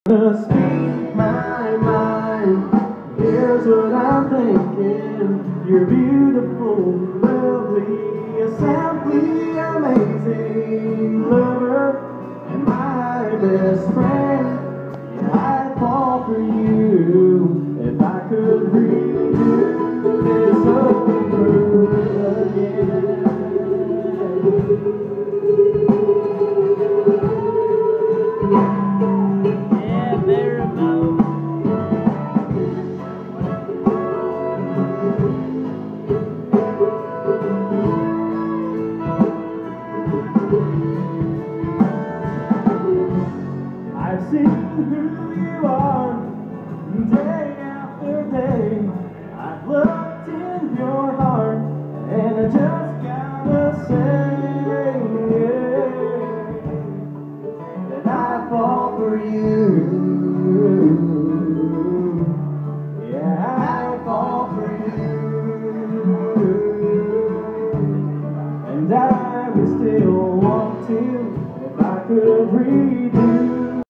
Gonna speak my mind. Here's what I'm thinking. You're beautiful, lovely, a simply amazing lover, and my best friend. Yeah, I'd fall for you if I could redo this over again. I've seen who you are day after day. I've looked in your heart, and I just gotta say that I fall for you. Yeah, I fall for you, and I would still want to if I could redo